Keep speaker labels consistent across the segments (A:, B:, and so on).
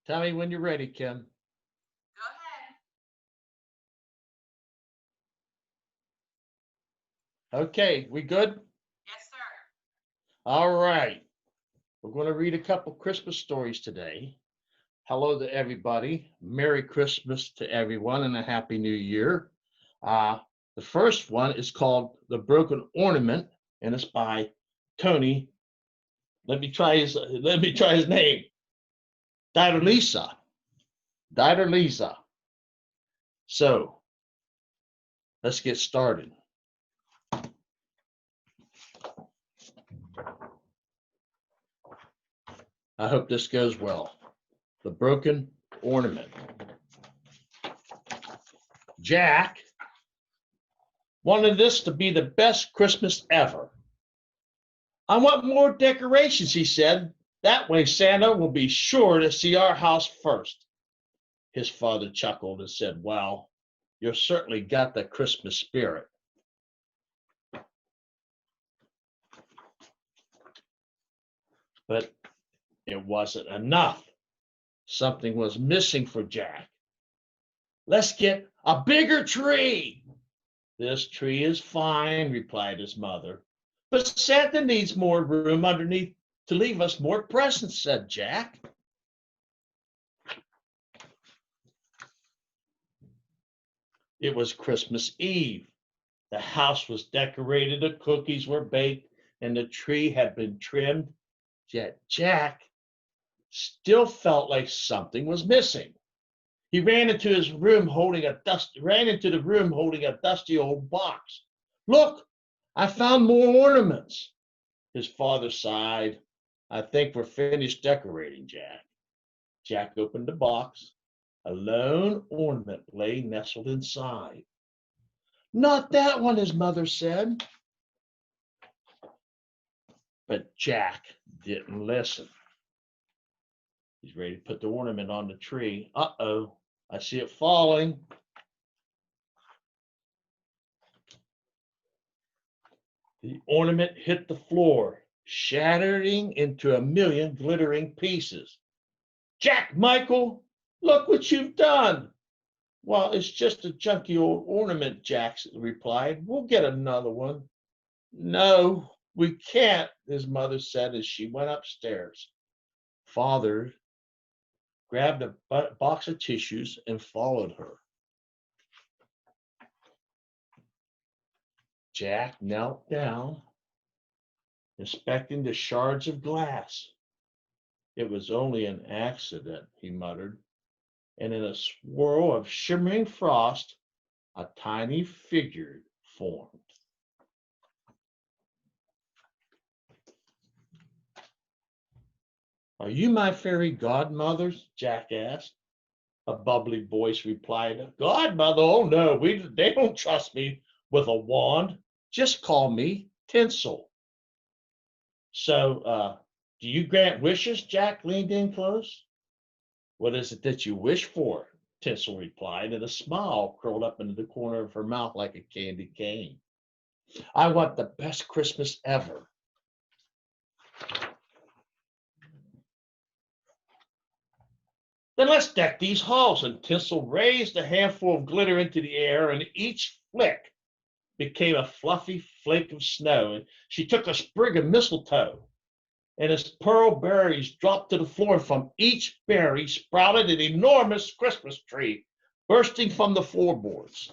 A: Tell me when you're ready, Kim.
B: Go ahead.
A: Okay, we good?
B: Yes, sir.
A: All right. We're going to read a couple Christmas stories today. Hello to everybody. Merry Christmas to everyone and a Happy New Year. Uh, the first one is called The Broken Ornament, and it's by Tony. Let me try his name. Diderlisa. Diderlisa. So let's get started. I hope this goes well. The Broken Ornament. Jack wanted this to be the best Christmas ever. I want more decorations, he said. That way Santa will be sure to see our house first. His father chuckled and said, well, you've certainly got the Christmas spirit. But it wasn't enough. Something was missing for Jack. Let's get a bigger tree. This tree is fine, replied his mother. But Santa needs more room underneath to leave us more presents, said Jack. It was Christmas Eve. The house was decorated, the cookies were baked, and the tree had been trimmed. Yet Jack still felt like something was missing. He ran into the room holding a dusty old box. Look, I found more ornaments. His father sighed. I think we're finished decorating, Jack. Jack opened the box. A lone ornament lay nestled inside. Not that one, his mother said. But Jack didn't listen. He's ready to put the ornament on the tree. Uh-oh, I see it falling. The ornament hit the floor, shattering into a million glittering pieces. Jack Michael, look what you've done. Well, it's just a junky old ornament, Jack replied. We'll get another one. No, we can't, his mother said as she went upstairs. Father grabbed a box of tissues and followed her. Jack knelt down, inspecting the shards of glass. It was only an accident, he muttered, and in a swirl of shimmering frost, a tiny figure formed. Are you my fairy godmother? Jack asked. A bubbly voice replied, Godmother? Oh no, they don't trust me with a wand. Just call me Tinsel. So, do you grant wishes? Jack leaned in close. What is it that you wish for? Tinsel replied, and a smile curled up into the corner of her mouth like a candy cane. I want the best Christmas ever. Then let's deck these halls. And Tinsel raised a handful of glitter into the air, and each flick became a fluffy flake of snow. And she took a sprig of mistletoe, and as pearl berries dropped to the floor, from each berry sprouted an enormous Christmas tree, bursting from the floorboards.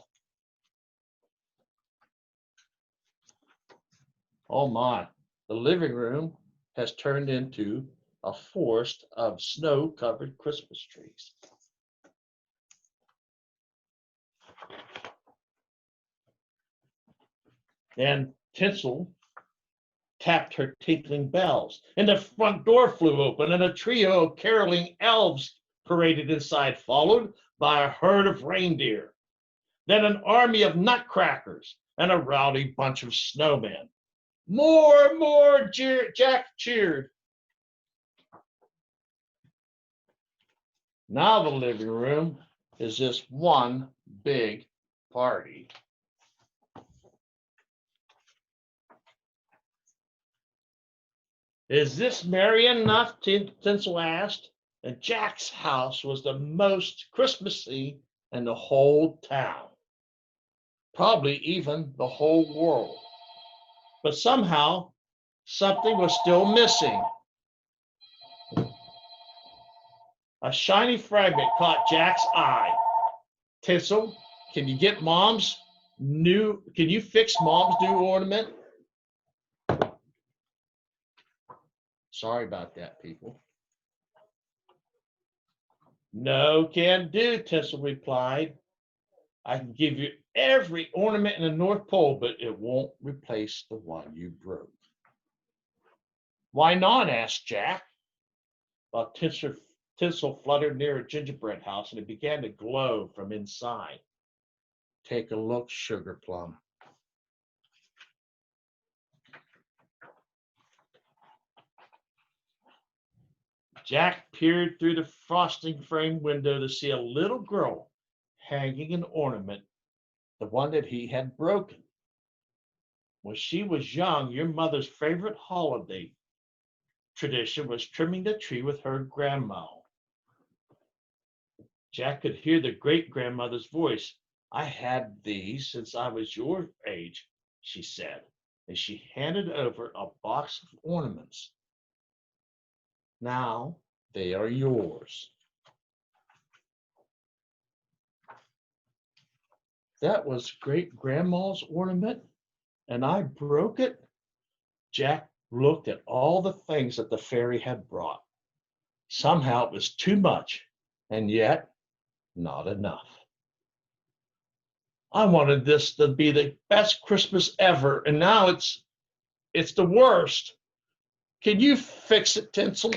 A: Oh my, the living room has turned into a forest of snow-covered Christmas trees. And Tinsel tapped her tinkling bells, and the front door flew open, and a trio of caroling elves paraded inside, followed by a herd of reindeer, then an army of nutcrackers, and a rowdy bunch of snowmen. More, more, Jack cheered. Now the living room is just one big party. Is this merry enough? Tinsel asked. And Jack's house was the most Christmassy in the whole town, probably even the whole world. But somehow, something was still missing. A shiny fragment caught Jack's eye. Tinsel, can you get can you fix Mom's new ornament? Sorry about that, people. No can do, Tinsel replied. I can give you every ornament in the North Pole, but it won't replace the one you broke. Why not? Asked Jack. While Tinsel fluttered near a gingerbread house and it began to glow from inside. Take a look, Sugar Plum. Jack peered through the frosting frame window to see a little girl hanging an ornament, the one that he had broken. When she was young, your mother's favorite holiday tradition was trimming the tree with her grandma. Jack could hear the great-grandmother's voice. I had these since I was your age, she said, and she handed over a box of ornaments. Now they are yours. That was great-grandma's ornament, and I broke it? Jack looked at all the things that the fairy had brought. Somehow it was too much, and yet not enough. I wanted this to be the best Christmas ever, and now it's the worst. Can you fix it, Tinsel?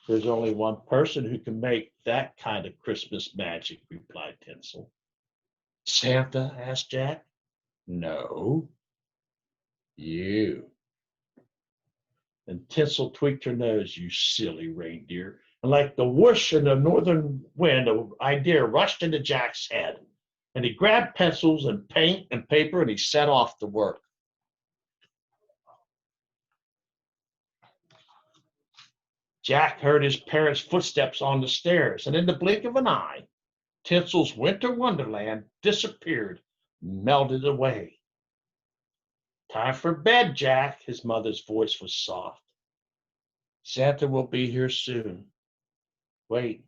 A: There's only one person who can make that kind of Christmas magic, replied Tinsel. Santa? Asked Jack. No, you. And Tinsel tweaked her nose. You silly reindeer. And like the whoosh in the northern wind, an idea rushed into Jack's head. And he grabbed pencils and paint and paper and he set off to work. Jack heard his parents' footsteps on the stairs, and in the blink of an eye, Tinsel's winter wonderland disappeared, melted away. Time for bed, Jack, his mother's voice was soft. Santa will be here soon. Wait,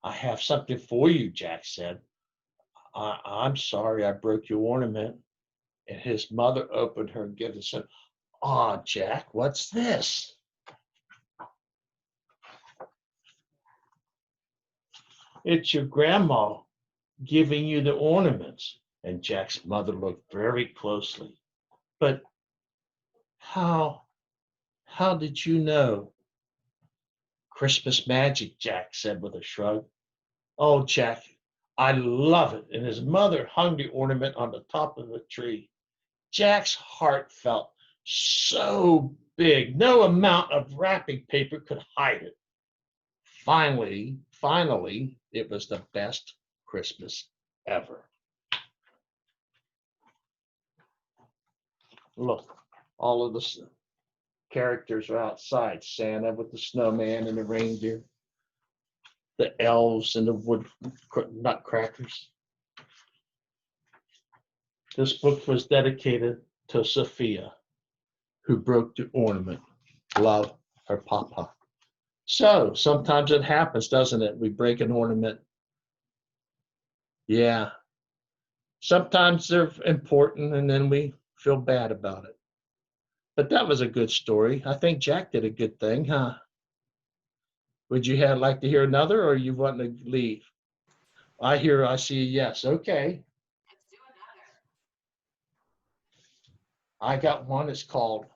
A: I have something for you, Jack said. I'm sorry I broke your ornament. And his mother opened her gift and said, Aw, Jack, what's this? It's your grandma giving you the ornaments. And Jack's mother looked very closely. But how did you know? Christmas magic, Jack said with a shrug. Oh, Jack, I love it. And his mother hung the ornament on the top of the tree. Jack's heart felt so big, no amount of wrapping paper could hide it. Finally, it was the best Christmas ever. Look, all of the characters are outside. Santa with the snowman and the reindeer, the elves and the wood nutcrackers. This book was dedicated to Sophia, who broke the ornament. Love, her papa. So sometimes it happens, doesn't it? We break an ornament. Yeah. Sometimes they're important and then we feel bad about it. But that was a good story. I think Jack did a good thing, huh? Would you like to hear another, or you want to leave? I see a yes. Okay.
B: Let's do another.
A: I got one. It's called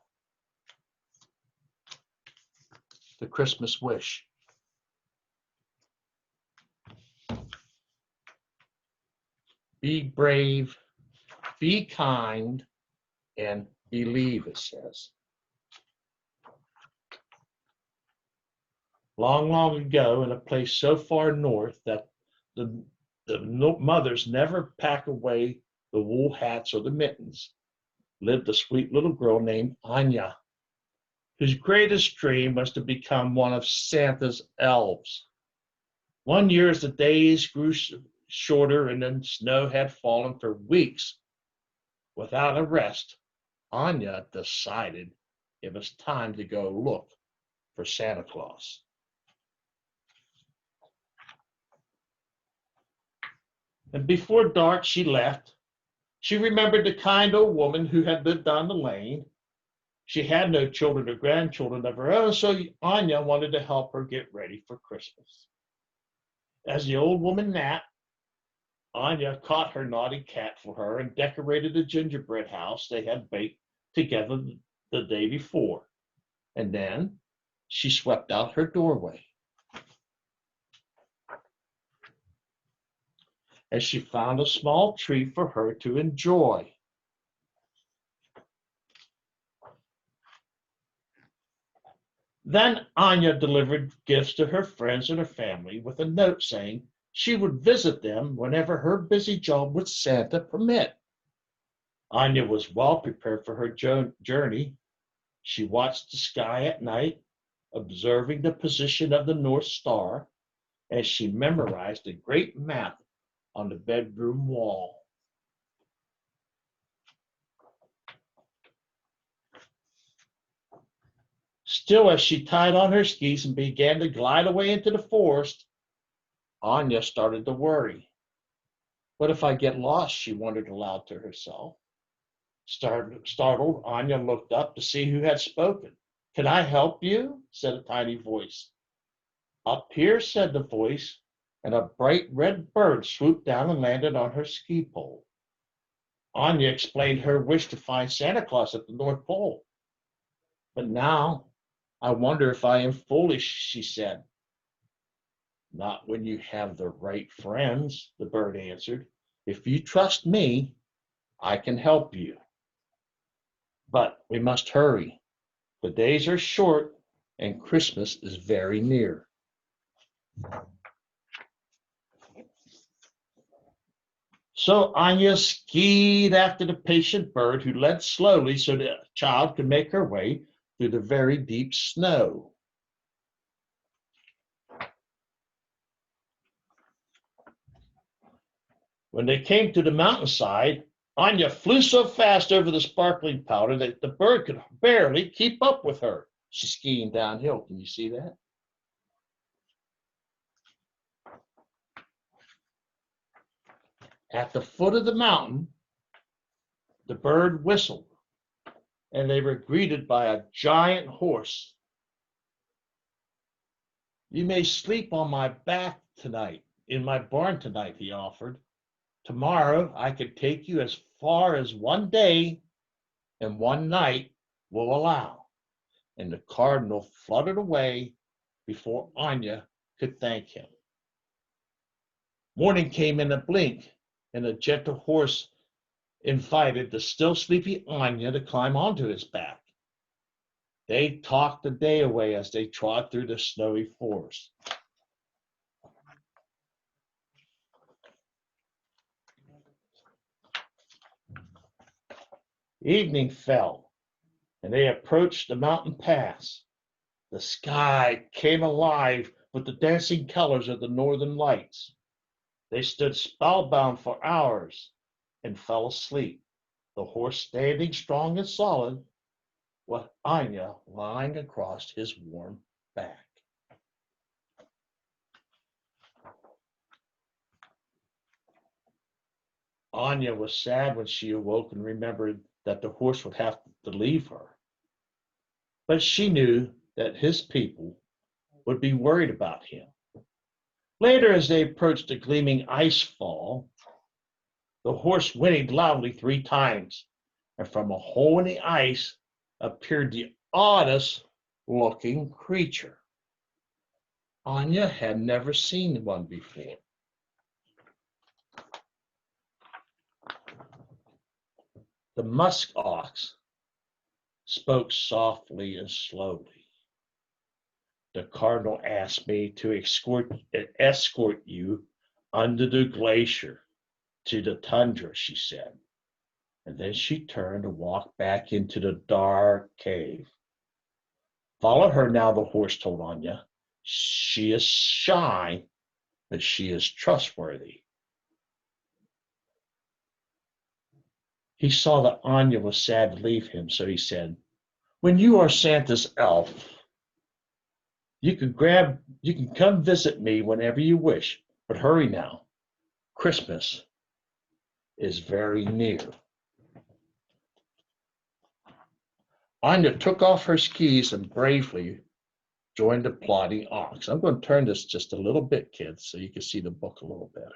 A: The Christmas Wish. Be brave, be kind, and believe, it says. Long, long ago, in a place so far north that the mothers never pack away the wool hats or the mittens, lived a sweet little girl named Anya, whose greatest dream was to become one of Santa's elves. One year, as the days grew shorter and then snow had fallen for weeks without a rest, Anya decided it was time to go look for Santa Claus. And before dark, she left. She remembered the kind old woman who had lived down the lane. She had no children or grandchildren of her own, so Anya wanted to help her get ready for Christmas. As the old woman napped, Anya caught her naughty cat for her and decorated a gingerbread house they had baked together the day before. And then she swept out her doorway. As she found a small tree for her to enjoy. Then Anya delivered gifts to her friends and her family with a note saying she would visit them whenever her busy job with Santa permit. Anya was well prepared for her journey. She watched the sky at night, observing the position of the North Star, as she memorized a great map on the bedroom wall. Still, as she tied on her skis and began to glide away into the forest, Anya started to worry. What if I get lost? She wondered aloud to herself. Startled, Anya looked up to see who had spoken. Can I help you? Said a tiny voice. Up here, said the voice, and a bright red bird swooped down and landed on her ski pole. Anya explained her wish to find Santa Claus at the North Pole. But now, I wonder if I am foolish, she said. Not when you have the right friends, the bird answered. If you trust me, I can help you. But we must hurry. The days are short and Christmas is very near. So Anya skied after the patient bird, who led slowly so the child could make her way through the very deep snow. When they came to the mountainside, Anya flew so fast over the sparkling powder that the bird could barely keep up with her. She's skiing downhill. Can you see that? At the foot of the mountain, the bird whistled, and they were greeted by a giant horse. You may sleep on my back tonight, in my barn tonight, he offered. Tomorrow I could take you as far as one day and one night will allow. And the cardinal fluttered away before Anya could thank him. Morning came in a blink, and the gentle horse invited the still sleepy Anya to climb onto his back. They talked the day away as they trod through the snowy forest. Evening fell, and they approached the mountain pass. The sky came alive with the dancing colors of the northern lights. They stood spellbound for hours and fell asleep, the horse standing strong and solid, with Anya lying across his warm back. Anya was sad when she awoke and remembered that the horse would have to leave her. But she knew that his people would be worried about him. Later, as they approached a gleaming ice fall, the horse whinnied loudly 3 times, and from a hole in the ice appeared the oddest looking creature. Anya had never seen one before. The musk ox spoke softly and slowly. The cardinal asked me to escort you under the glacier to the tundra, she said. And then she turned and walked back into the dark cave. Follow her now, the horse told Anya. She is shy, but she is trustworthy. He saw that Anya was sad to leave him, so he said, when you are Santa's elf, you can come visit me whenever you wish, but hurry now. Christmas is very near. Anya took off her skis and bravely joined the plodding ox. I'm going to turn this just a little bit, kids, so you can see the book a little better.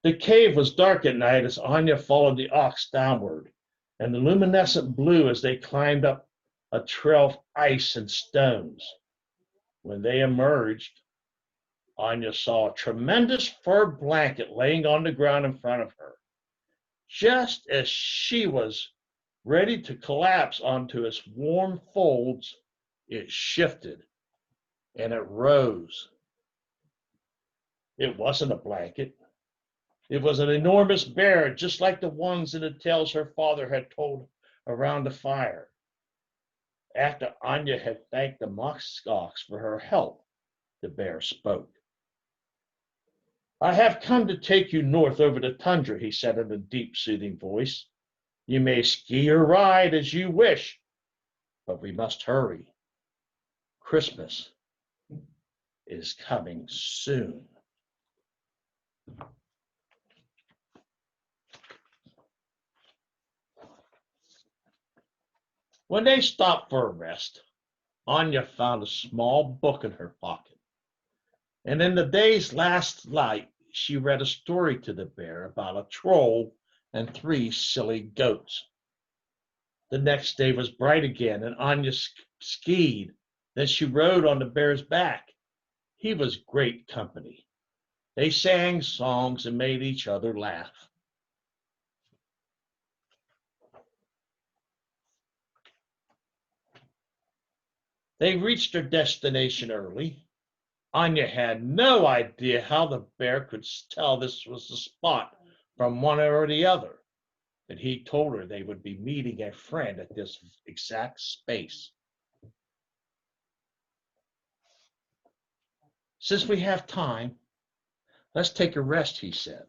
A: The cave was dark at night as Anya followed the ox downward, and the luminescent blue as they climbed up a trail of ice and stones. When they emerged, Anya saw a tremendous fur blanket laying on the ground in front of her. Just as she was ready to collapse onto its warm folds, it shifted and it rose. It wasn't a blanket. It was an enormous bear, just like the ones in the tales her father had told around the fire. After Anya had thanked the musk ox for her help, the bear spoke. I have come to take you north over the tundra, he said in a deep, soothing voice. You may ski or ride as you wish, but we must hurry. Christmas is coming soon. When they stopped for a rest, Anya found a small book in her pocket. And in the day's last light, she read a story to the bear about a troll and 3 silly goats. The next day was bright again, and Anya skied. Then she rode on the bear's back. He was great company. They sang songs and made each other laugh. They reached their destination early. Anya had no idea how the bear could tell this was the spot from one or the other, but he told her they would be meeting a friend at this exact space. Since we have time, let's take a rest, he said.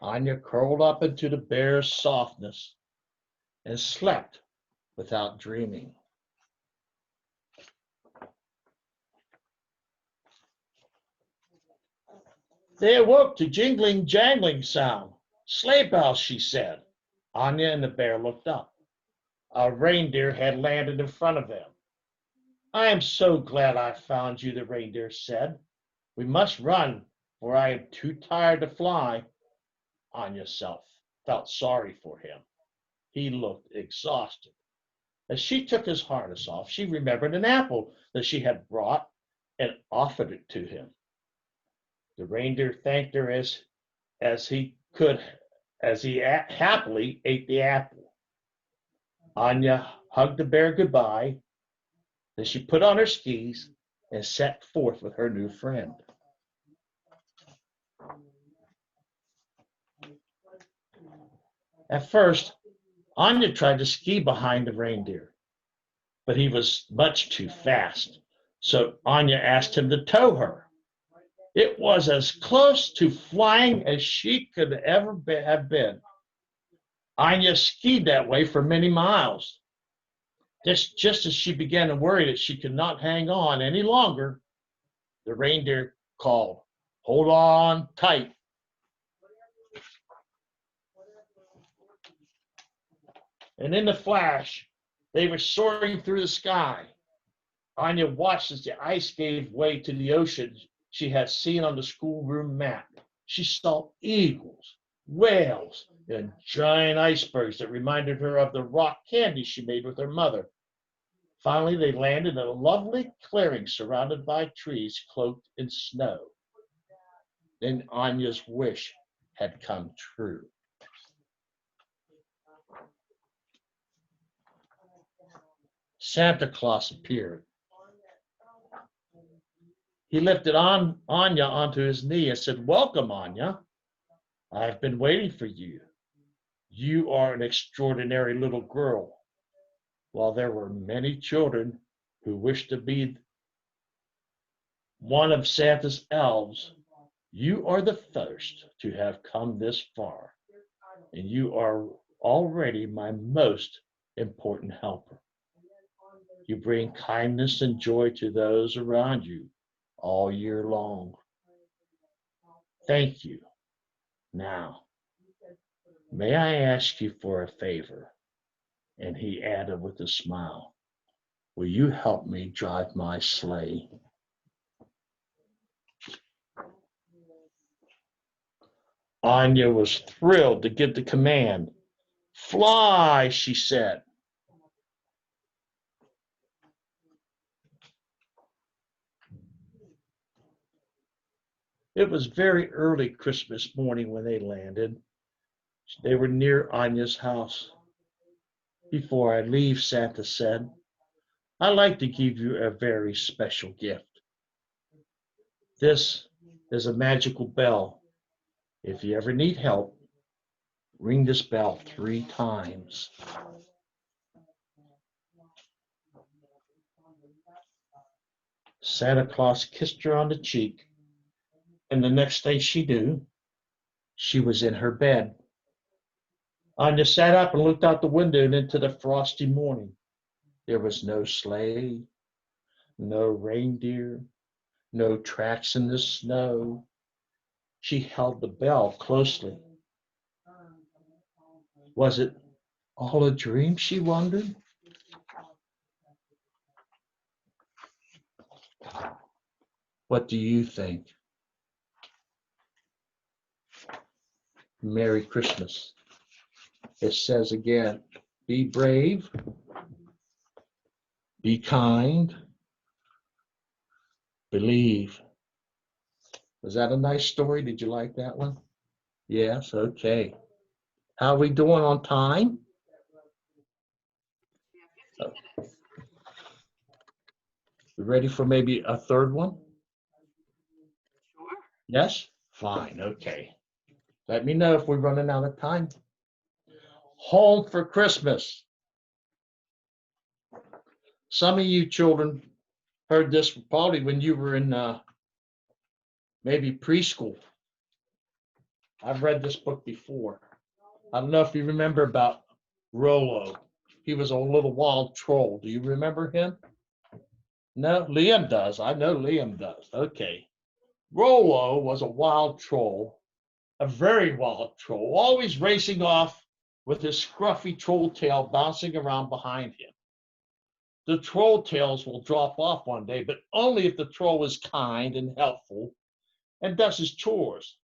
A: Anya curled up into the bear's softness and slept without dreaming. They awoke to jingling, jangling sound. Sleigh bells, she said. Anya and the bear looked up. A reindeer had landed in front of them. I am so glad I found you, the reindeer said. We must run, for I am too tired to fly. Anya felt sorry for him. He looked exhausted. As she took his harness off, she remembered an apple that she had brought and offered it to him. The reindeer thanked her as he happily ate the apple. Anya hugged the bear goodbye. Then she put on her skis and set forth with her new friend. At first, Anya tried to ski behind the reindeer, but he was much too fast. So Anya asked him to tow her. It was as close to flying as she could ever have been. Anya skied that way for many miles. Just as she began to worry that she could not hang on any longer, the reindeer called, "Hold on tight." And in the flash, they were soaring through the sky. Anya watched as the ice gave way to the ocean she had seen on the schoolroom map. She saw eagles, whales, and giant icebergs that reminded her of the rock candy she made with her mother. Finally, they landed in a lovely clearing surrounded by trees cloaked in snow. Then Anya's wish had come true. Santa Claus appeared. He lifted Anya onto his knee and said, "Welcome, Anya. I've been waiting for you. You are an extraordinary little girl. While there were many children who wished to be one of Santa's elves, you are the first to have come this far, and you are already my most important helper. You bring kindness and joy to those around you all year long. Thank you. Now, may I ask you for a favor? And he added with a smile, will you help me drive my sleigh? Anya was thrilled to get the command. Fly, she said. It was very early Christmas morning when they landed. They were near Anya's house. Before I leave, Santa said, I'd like to give you a very special gift. This is a magical bell. If you ever need help, ring this bell 3 times. Santa Claus kissed her on the cheek, and the next thing she knew, she was in her bed. Anya sat up and looked out the window and into the frosty morning. There was no sleigh, no reindeer, no tracks in the snow. She held the bell closely. Was it all a dream, she wondered? What do you think? Merry Christmas. It says again, be brave, be kind, believe. Was that a nice story? Did you like that one? Yes, okay. How are we doing on time?
B: We have 15 minutes.
A: You ready for maybe a third one?
B: Sure.
A: Yes? Fine, okay. Let me know if we're running out of time. Home for Christmas. Some of you children heard this probably when you were in maybe preschool. I've read this book before. I don't know if you remember about Rollo. He was a little wild troll. Do you remember him? No, Liam does. I know Liam does. Okay. Rollo was a wild troll, a very wild troll, always racing off with his scruffy troll tail bouncing around behind him. The troll tails will drop off one day, but only if the troll is kind and helpful and does his chores.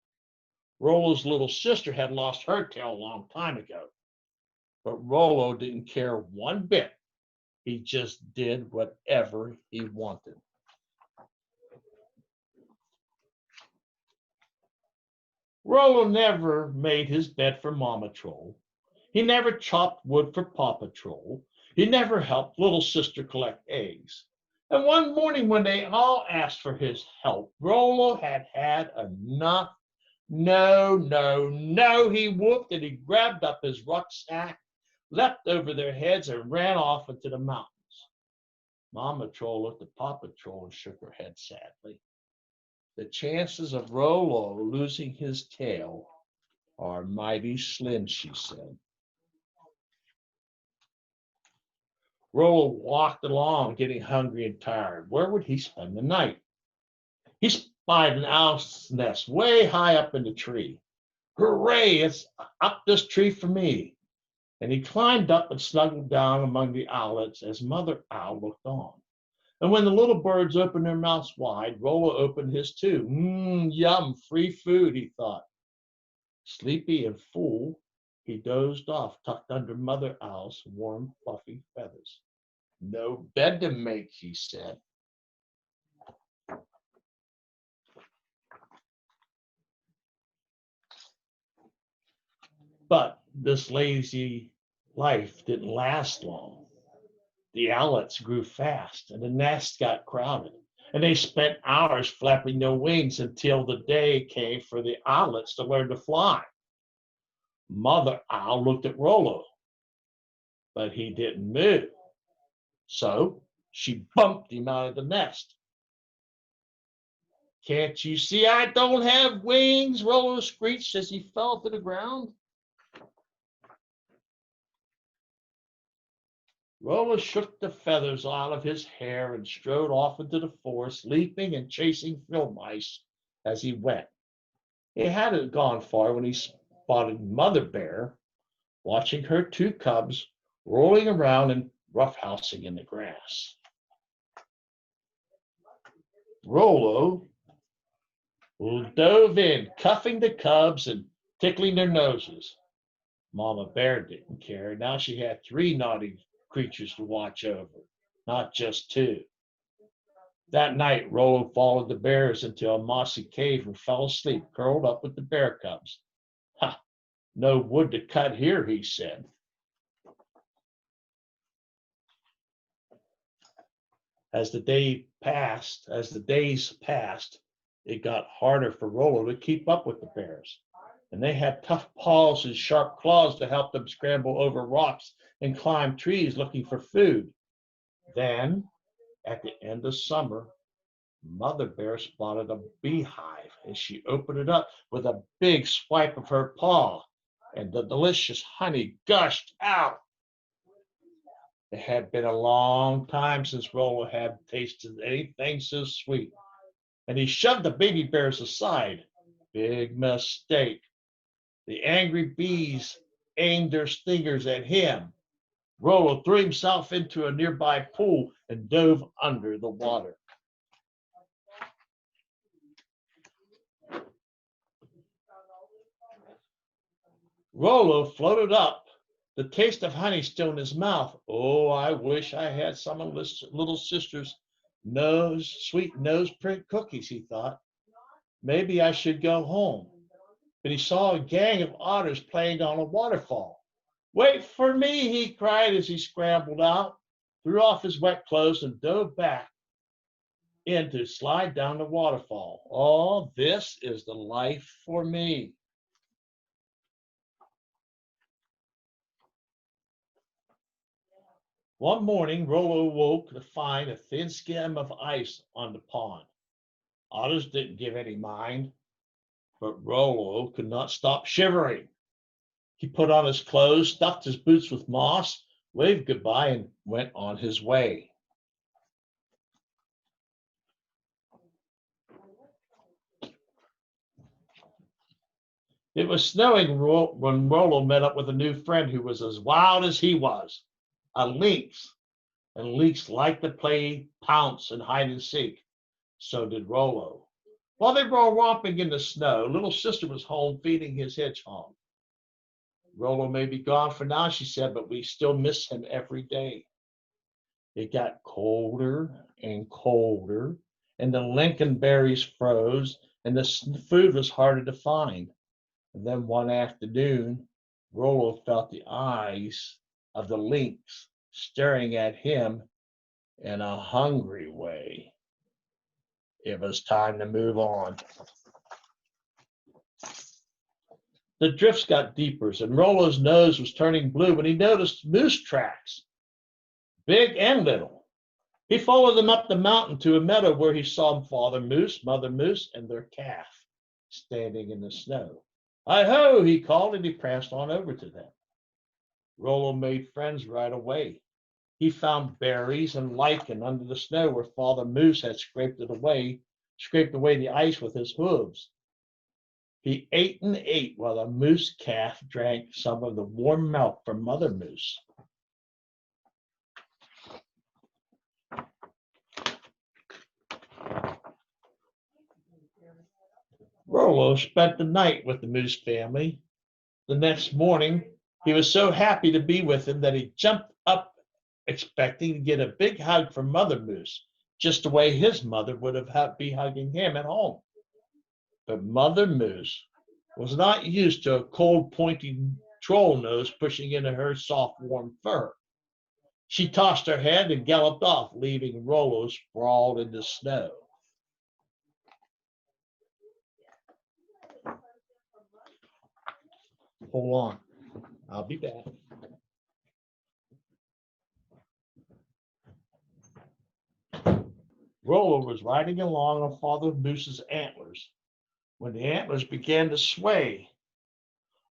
A: Rollo's little sister had lost her tail a long time ago, but Rollo didn't care one bit. He just did whatever he wanted. Rollo never made his bed for Mama Troll. He never chopped wood for Papa Troll. He never helped little sister collect eggs. And one morning when they all asked for his help, Rollo had had enough. No, no, no, he whooped and he grabbed up his rucksack, leapt over their heads and ran off into the mountains. Mama Troll looked at Papa Troll and shook her head sadly. The chances of Rollo losing his tail are mighty slim, she said. Rollo walked along, getting hungry and tired. Where would he spend the night? He spied an owl's nest way high up in the tree. Hooray, it's up this tree for me. And he climbed up and snuggled down among the owlets as Mother Owl looked on. And when the little birds opened their mouths wide, Rollo opened his too. Yum, free food, he thought. Sleepy and full, he dozed off, tucked under Mother Owl's warm, fluffy feathers. No bed to make, he said. But this lazy life didn't last long. The owlets grew fast, and the nest got crowded. And they spent hours flapping their wings until the day came for the owlets to learn to fly. Mother Owl looked at Rollo, but he didn't move. So she bumped him out of the nest. Can't you see I don't have wings? Rollo screeched as he fell to the ground. Rollo shook the feathers out of his hair and strode off into the forest, leaping and chasing field mice as he went. He hadn't gone far when he spotted Mother Bear watching her two cubs rolling around and roughhousing in the grass. Rollo dove in, cuffing the cubs and tickling their noses. Mama Bear didn't care. Now she had three naughty creatures to watch over, not just two. That night, Rollo followed the bears into a mossy cave and fell asleep, curled up with the bear cubs. Ha! No wood to cut here, he said. As the days passed, it got harder for Rollo to keep up with the bears, and they had tough paws and sharp claws to help them scramble over rocks and climb trees looking for food. Then, at the end of summer, Mother Bear spotted a beehive, and she opened it up with a big swipe of her paw, and the delicious honey gushed out. It had been a long time since Rollo had tasted anything so sweet, and he shoved the baby bears aside. Big mistake. The angry bees aimed their stingers at him. Rollo threw himself into a nearby pool and dove under the water. Rollo floated up, the taste of honey still in his mouth. Oh, I wish I had some of little sister's sweet nose print cookies, he thought. Maybe I should go home. But he saw a gang of otters playing on a waterfall. Wait for me, he cried as he scrambled out, threw off his wet clothes, and dove back in to slide down the waterfall. Oh, this is the life for me. One morning, Rollo woke to find a thin skim of ice on the pond. Otters didn't give any mind, but Rollo could not stop shivering. He put on his clothes, stuffed his boots with moss, waved goodbye, and went on his way. It was snowing when Rollo met up with a new friend who was as wild as he was, a lynx. And lynx liked to play pounce and hide and seek. So did Rollo. While they were romping in the snow, little sister was home feeding his hedgehog. Rollo may be gone for now, she said, but we still miss him every day. It got colder and colder, and the lincolnberries froze, and the food was harder to find. And then one afternoon, Rollo felt the eyes of the lynx staring at him in a hungry way. It was time to move on. The drifts got deeper, and Rollo's nose was turning blue when he noticed moose tracks, big and little. He followed them up the mountain to a meadow where he saw Father Moose, Mother Moose, and their calf standing in the snow. Hi-ho, he called, and he pranced on over to them. Rollo made friends right away. He found berries and lichen under the snow where Father Moose had scraped away the ice with his hooves. He ate and ate while the moose calf drank some of the warm milk from Mother Moose. Rollo spent the night with the Moose family. The next morning, he was so happy to be with them that he jumped up expecting to get a big hug from Mother Moose, just the way his mother would have been hugging him at home. But Mother Moose was not used to a cold, pointy troll nose pushing into her soft, warm fur. She tossed her head and galloped off, leaving Rollo sprawled in the snow. hold on. I'll be back. Rollo was riding along on Father Moose's antlers when the antlers began to sway.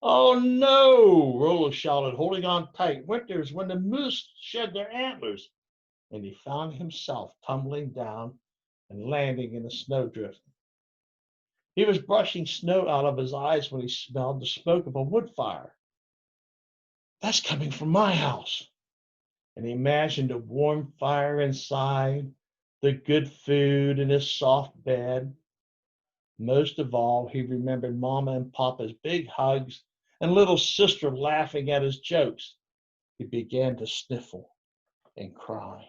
A: Oh no, Rollo shouted, holding on tight. Winter's when the moose shed their antlers, and he found himself tumbling down and landing in a snowdrift. He was brushing snow out of his eyes when he smelled the smoke of a wood fire. That's coming from my house. And he imagined a warm fire inside, the good food in his soft bed. Most of all, he remembered Mama and Papa's big hugs and little sister laughing at his jokes. He began to sniffle and cry.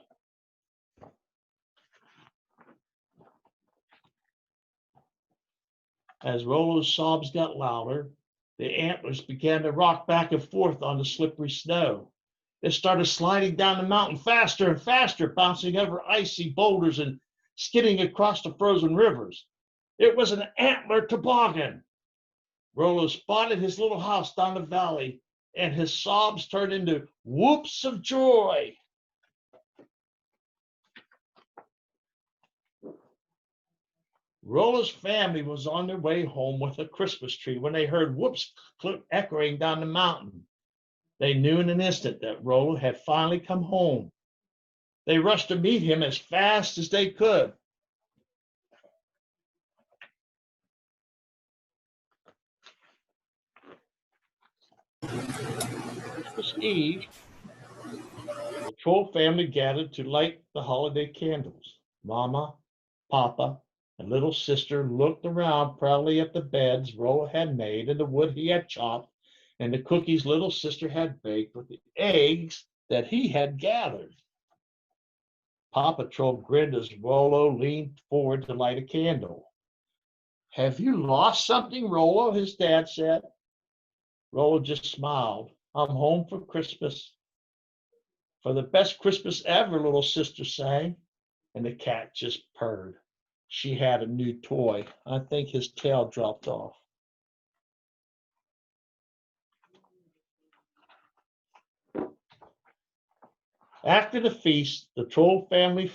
A: As Rollo's sobs got louder, the antlers began to rock back and forth on the slippery snow. It started sliding down the mountain faster and faster, bouncing over icy boulders and skidding across the frozen rivers. It was an antler toboggan. Rollo spotted his little house down the valley, and his sobs turned into whoops of joy. Rollo's family was on their way home with a Christmas tree when they heard whoops echoing down the mountain. They knew in an instant that Rollo had finally come home. They rushed to meet him as fast as they could. Christmas Eve, the Troll family gathered to light the holiday candles. Mama, Papa, and little sister looked around proudly at the beds Rollo had made and the wood he had chopped and the cookies little sister had baked with the eggs that he had gathered. Papa Troll grinned as Rollo leaned forward to light a candle. Have you lost something, Rollo? His dad said. Rollo just smiled. I'm home for Christmas. For the best Christmas ever, little sister sang. And the cat just purred. She had a new toy. I think his tail dropped off. After the feast, the Troll family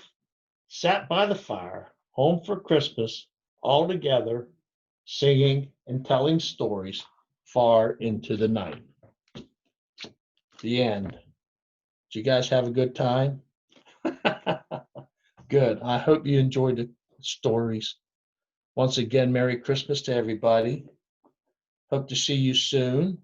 A: sat by the fire, home for Christmas, all together, singing and telling stories far into the night. The end. Did you guys have a good time? Good. I hope you enjoyed the stories. Once again, Merry Christmas to everybody. Hope to see you soon.